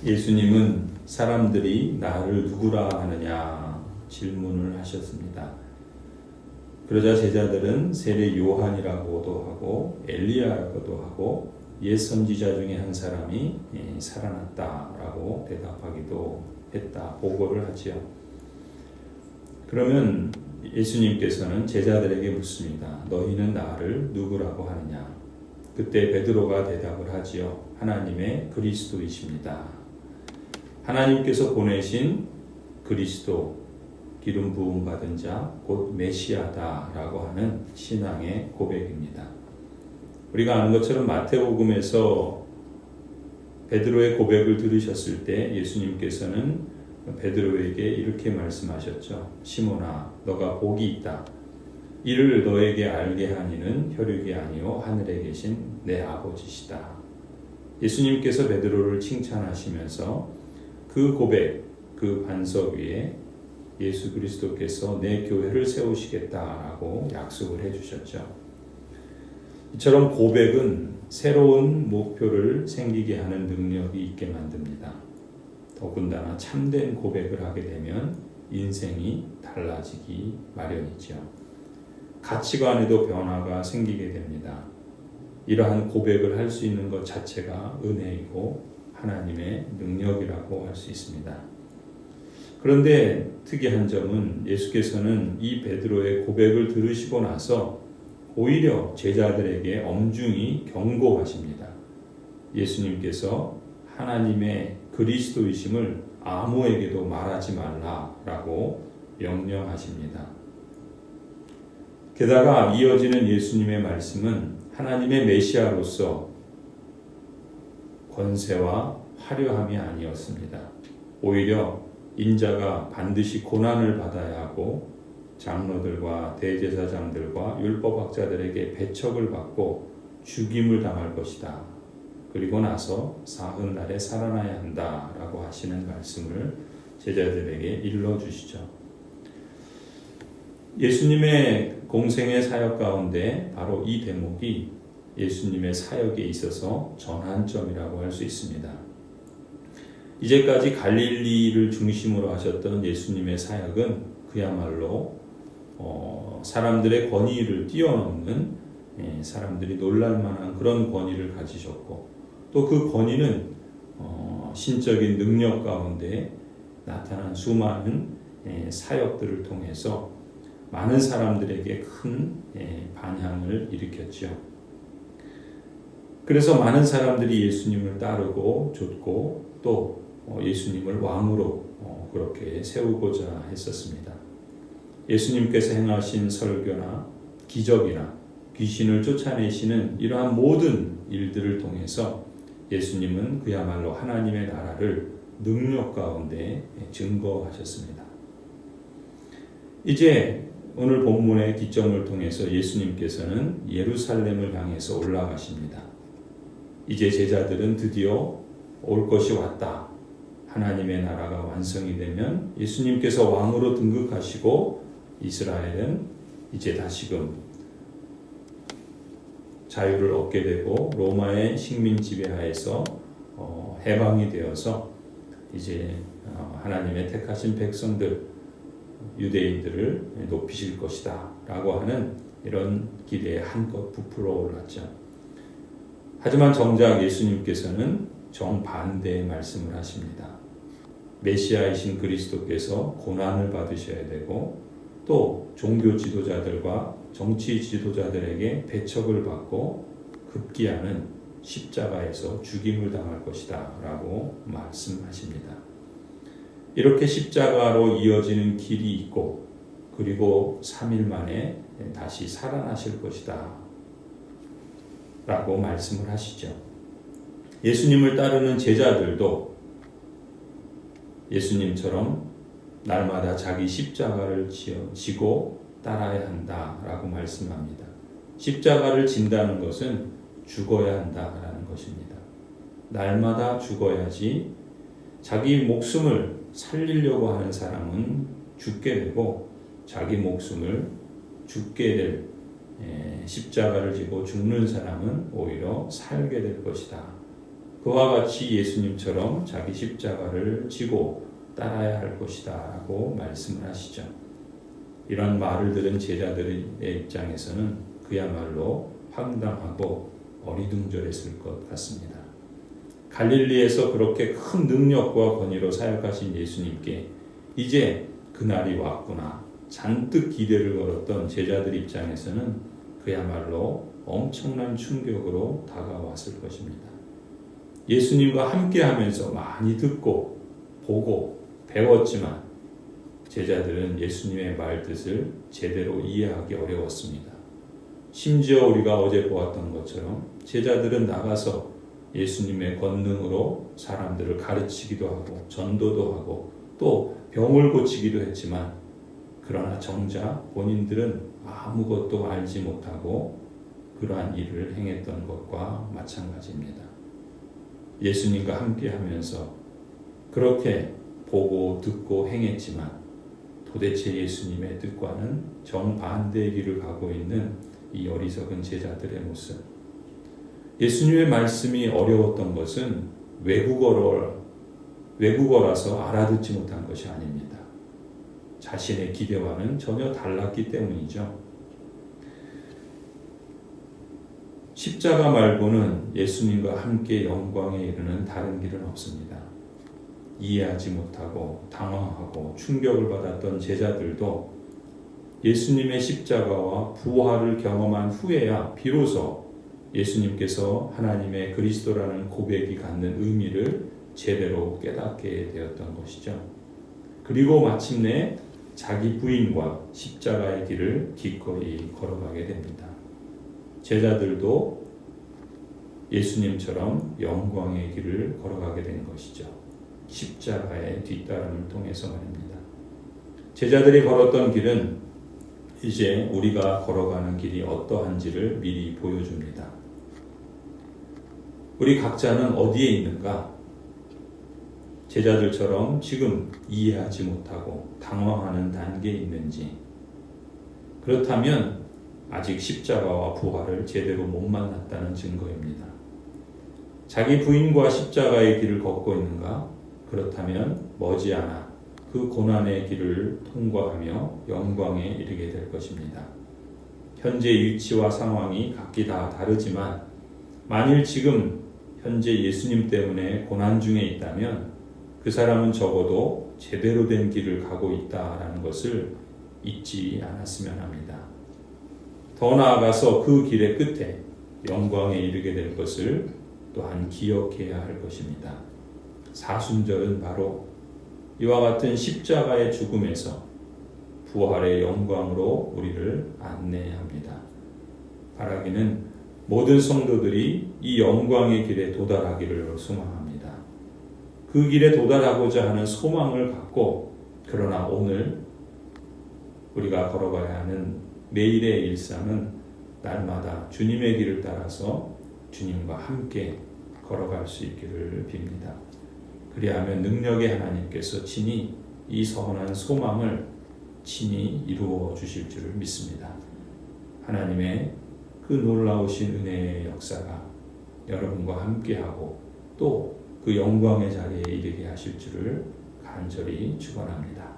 예수님은 사람들이 나를 누구라 하느냐 질문을 하셨습니다. 그러자 제자들은 세례 요한이라고도 하고 엘리야라고도 하고 옛 선지자 중에 한 사람이 살아났다라고 대답하기도 했다, 보고를 하지요. 그러면 예수님께서는 제자들에게 묻습니다. 너희는 나를 누구라고 하느냐? 그때 베드로가 대답을 하지요. 하나님의 그리스도이십니다. 하나님께서 보내신 그리스도, 기름 부음 받은 자, 곧 메시아다라고 하는 신앙의 고백입니다. 우리가 아는 것처럼 마태복음에서 베드로의 고백을 들으셨을 때 예수님께서는 베드로에게 이렇게 말씀하셨죠. 시몬아, 너가 복이 있다. 이를 너에게 알게 하니는 혈육이 아니요 하늘에 계신 내 아버지시다. 예수님께서 베드로를 칭찬하시면서 그 고백, 그 반석 위에 예수 그리스도께서 내 교회를 세우시겠다라고 약속을 해주셨죠. 이처럼 고백은 새로운 목표를 생기게 하는 능력이 있게 만듭니다. 더군다나 참된 고백을 하게 되면 인생이 달라지기 마련이죠. 가치관에도 변화가 생기게 됩니다. 이러한 고백을 할 수 있는 것 자체가 은혜이고 하나님의 능력이라고 할 수 있습니다. 그런데 특이한 점은 예수께서는 이 베드로의 고백을 들으시고 나서 오히려 제자들에게 엄중히 경고하십니다. 예수님께서 하나님의 그리스도이심을 아무에게도 말하지 말라라고 명령하십니다. 게다가 이어지는 예수님의 말씀은 하나님의 메시아로서 권세와 화려함이 아니었습니다. 오히려 인자가 반드시 고난을 받아야 하고 장로들과 대제사장들과 율법학자들에게 배척을 받고 죽임을 당할 것이다. 그리고 나서 사흘날에 살아나야 한다라고 하시는 말씀을 제자들에게 일러주시죠. 예수님의 공생의 사역 가운데 바로 이 대목이 예수님의 사역에 있어서 전환점이라고 할 수 있습니다. 이제까지 갈릴리를 중심으로 하셨던 예수님의 사역은 그야말로 사람들의 권위를 뛰어넘는 사람들이 놀랄만한 그런 권위를 가지셨고 또 그 권위는 신적인 능력 가운데 나타난 수많은 사역들을 통해서 많은 사람들에게 큰 반향을 일으켰죠. 그래서 많은 사람들이 예수님을 따르고 좇고 또 예수님을 왕으로 그렇게 세우고자 했었습니다. 예수님께서 행하신 설교나 기적이나 귀신을 쫓아내시는 이러한 모든 일들을 통해서 예수님은 그야말로 하나님의 나라를 능력 가운데 증거하셨습니다. 이제 오늘 본문의 기점을 통해서 예수님께서는 예루살렘을 향해서 올라가십니다. 이제 제자들은 드디어 올 것이 왔다. 하나님의 나라가 완성이 되면 예수님께서 왕으로 등극하시고 이스라엘은 이제 다시금 자유를 얻게 되고 로마의 식민 지배하에서 해방이 되어서 이제 하나님의 택하신 백성들 유대인들을 높이실 것이다 라고 하는 이런 기대에 한껏 부풀어 올랐죠. 하지만 정작 예수님께서는 정반대의 말씀을 하십니다. 메시아이신 그리스도께서 고난을 받으셔야 되고 또 종교 지도자들과 정치 지도자들에게 배척을 받고 급기야는 십자가에서 죽임을 당할 것이다 라고 말씀하십니다. 이렇게 십자가로 이어지는 길이 있고 그리고 3일 만에 다시 살아나실 것이다 라고 말씀을 하시죠. 예수님을 따르는 제자들도 예수님처럼 날마다 자기 십자가를 지고 따라야 한다라고 말씀합니다. 십자가를 진다는 것은 죽어야 한다라는 것입니다. 날마다 죽어야지 자기 목숨을 살리려고 하는 사람은 죽게 되고 자기 목숨을 죽게 될 십자가를 지고 죽는 사람은 오히려 살게 될 것이다. 그와 같이 예수님처럼 자기 십자가를 지고 따라야 할 것이다 라고 말씀을 하시죠. 이런 말을 들은 제자들의 입장에서는 그야말로 황당하고 어리둥절했을 것 같습니다. 갈릴리에서 그렇게 큰 능력과 권위로 사역하신 예수님께 이제 그날이 왔구나 잔뜩 기대를 걸었던 제자들 입장에서는 그야말로 엄청난 충격으로 다가왔을 것입니다. 예수님과 함께하면서 많이 듣고 보고 배웠지만 제자들은 예수님의 말뜻을 제대로 이해하기 어려웠습니다. 심지어 우리가 어제 보았던 것처럼 제자들은 나가서 예수님의 권능으로 사람들을 가르치기도 하고 전도도 하고 또 병을 고치기도 했지만 그러나 정작 본인들은 아무것도 알지 못하고 그러한 일을 행했던 것과 마찬가지입니다. 예수님과 함께하면서 그렇게 보고 듣고 행했지만 도대체 예수님의 뜻과는 정반대의 길을 가고 있는 이 어리석은 제자들의 모습. 예수님의 말씀이 어려웠던 것은 외국어라서 알아듣지 못한 것이 아닙니다. 자신의 기대와는 전혀 달랐기 때문이죠. 십자가 말고는 예수님과 함께 영광에 이르는 다른 길은 없습니다. 이해하지 못하고 당황하고 충격을 받았던 제자들도 예수님의 십자가와 부활을 경험한 후에야 비로소 예수님께서 하나님의 그리스도라는 고백이 갖는 의미를 제대로 깨닫게 되었던 것이죠. 그리고 마침내 자기 부인과 십자가의 길을 기꺼이 걸어가게 됩니다. 제자들도 예수님처럼 영광의 길을 걸어가게 된 것이죠. 십자가의 뒤따름을 통해서 말입니다. 제자들이 걸었던 길은 이제 우리가 걸어가는 길이 어떠한지를 미리 보여줍니다. 우리 각자는 어디에 있는가? 제자들처럼 지금 이해하지 못하고 당황하는 단계에 있는지, 그렇다면 아직 십자가와 부활을 제대로 못 만났다는 증거입니다. 자기 부인과 십자가의 길을 걷고 있는가? 그렇다면 머지않아 그 고난의 길을 통과하며 영광에 이르게 될 것입니다. 현재 위치와 상황이 각기 다 다르지만 만일 지금 현재 예수님 때문에 고난 중에 있다면 그 사람은 적어도 제대로 된 길을 가고 있다라는 것을 잊지 않았으면 합니다. 더 나아가서 그 길의 끝에 영광에 이르게 될 것을 또한 기억해야 할 것입니다. 사순절은 바로 이와 같은 십자가의 죽음에서 부활의 영광으로 우리를 안내합니다. 바라기는 모든 성도들이 이 영광의 길에 도달하기를 소망합니다. 그 길에 도달하고자 하는 소망을 갖고 그러나 오늘 우리가 걸어가야 하는 매일의 일상은 날마다 주님의 길을 따라서 주님과 함께 걸어갈 수 있기를 빕니다. 그리하면 능력의 하나님께서 친히 이 선한 소망을 친히 이루어 주실 줄을 믿습니다. 하나님의 그 놀라우신 은혜의 역사가 여러분과 함께하고 또 그 영광의 자리에 이르게 하실 줄을 간절히 축원합니다.